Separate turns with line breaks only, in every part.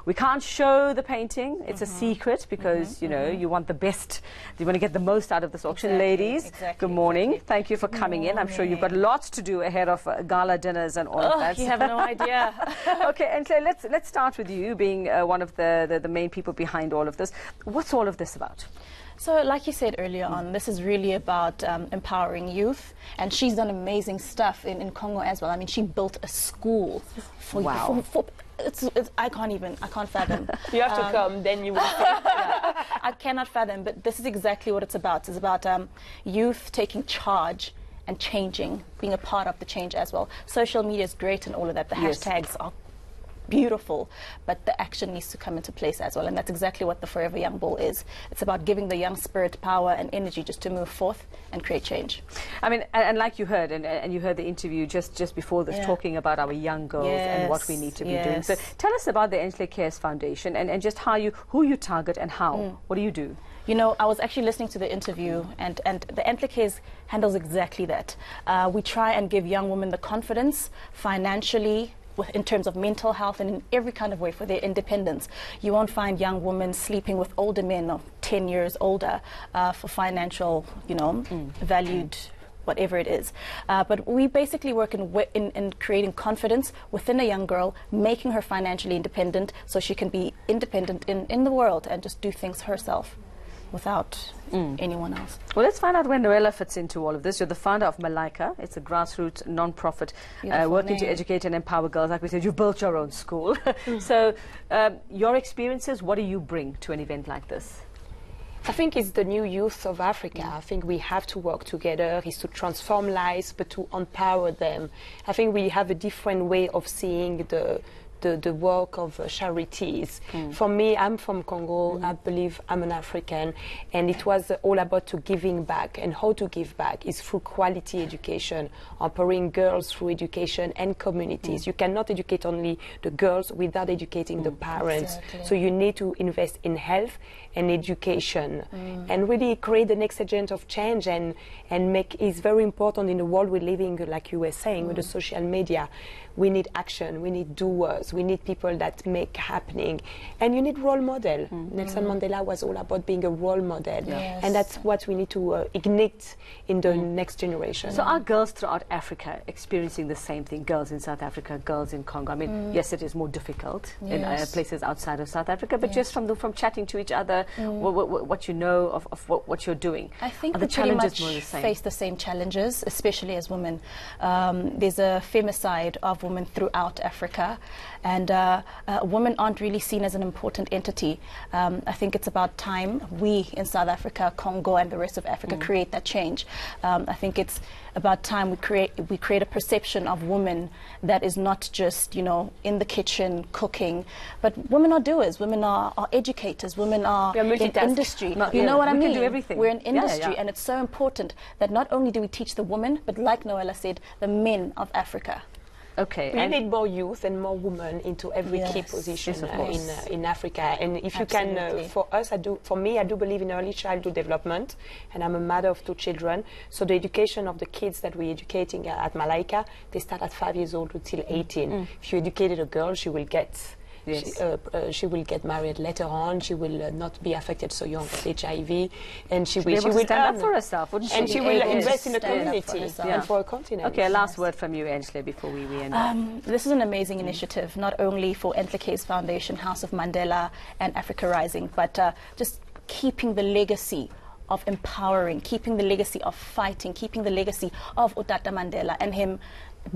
We can't show the painting. It's a secret because, you know, you want the best. You want to get the most out of this auction. Ladies, good morning. Thank you for coming in. I'm sure you've got lots to do ahead of gala dinners and all of that.
You have no idea.
Okay, and so let's start with you being one of the main people behind all of this. What's all of this about?
So, like you said earlier on, this is really about empowering youth, and she's done amazing stuff in Congo as well. I mean, she built a school for I can't fathom.
You have to come, then you will see.
I cannot fathom, but this is exactly what it's about. It's about youth taking charge and changing, being a part of the change as well. Social media is great and all of that. The hashtags are beautiful, but the action needs to come into place as well, and that's exactly what the Forever Young Ball is. It's about giving the young spirit power and energy just to move forth and create change.
I mean, and like you heard, and you heard the interview just before this, talking about our young girls and what we need to be doing. So tell us about the Enhle Cares Foundation and just who you target and how. What do you do?
You know, I was actually listening to the interview, and the Enhle Cares handles exactly that. We try and give young women the confidence financially, in terms of mental health, and in every kind of way for their independence. You won't find young women sleeping with older men of 10 years older for financial, you know, valued, whatever it is. But we basically work in creating confidence within a young girl, making her financially independent so she can be independent in the world and just do things herself without anyone else.
Well, let's find out where Noella fits into all of this. You're the founder of Malaika. It's a grassroots non-profit working to educate and empower girls. Like we said, you built your own school. So your experiences, what do you bring to an event like this?
I think it's the new youth of Africa. I think we have to work together, is to transform lives, but to empower them. I think we have a different way of seeing the work of charities. For me, I'm from Congo. I believe I'm an African, and it was all about to giving back. And how to give back is through quality education, empowering girls through education and communities. You cannot educate only the girls without educating the parents. So you need to invest in health and education and really create the next agent of change, and make is very important in the world we're living, like you were saying, with the social media. We need action, we need doers, we need people that make happening, and you need role model. Nelson Mandela was all about being a role model, and that's what we need to ignite in the next generation.
So are girls throughout Africa experiencing the same thing? Girls in South Africa, girls in Congo? I mean, yes, it is more difficult in places outside of South Africa, but just from chatting to each other, what you know of what you're doing,
I think
are
we
the challenges
pretty
more
much
the same?
face the same challenges, especially as women. There's a femicide of women throughout Africa, and women aren't really seen as an important entity. I think it's about time we in South Africa, Congo, and the rest of Africa create that change. I think it's about time we create a perception of women that is not just, you know, in the kitchen cooking, but women are doers, women are educators, women are in industry. You know what I mean?
We can do everything.
We're in industry, and it's so important that not only do we teach the women, but like Noella said, the men of Africa.
Okay,
we need more youth and more women into every key position in Africa. And if you can, for me, I do believe in early childhood development, and I'm a mother of 2 children. So the education of the kids that we're educating at Malaika, they start at 5 years old until 18. If you educated a girl, she will get. She will get married later on. She will not be affected so young with HIV, and she will
stand up for herself, wouldn't she?
And she will invest in the community and for a continent.
Okay, a last word from you, Enhle, before we end up.
This is an amazing initiative, not only for Enhle Cares Foundation, House of Mandela, and Africa Rising, but just keeping the legacy of empowering, keeping the legacy of fighting, keeping the legacy of Utata Mandela and him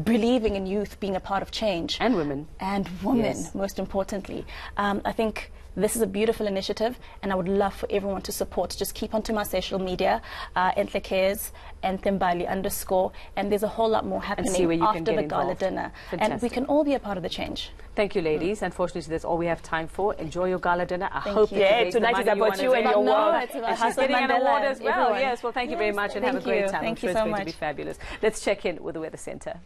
believing in youth being a part of change.
And women.
And women, most importantly. I think this is a beautiful initiative, and I would love for everyone to support. Just keep onto my social media, Enhle Cares, and Thembali _, and there's a whole lot more happening after the gala dinner.
Fantastic.
And we can all be a part of the change.
Thank you, ladies. Unfortunately, that's all we have time for. Enjoy your gala dinner. I hope that
tonight is about you and your work.
And
she's getting an award as well. Yes, well, thank you very much, and have a great time.
Thank you
I'm sure
so
it's going
much.
to be fabulous. Let's check in with the Weather Center.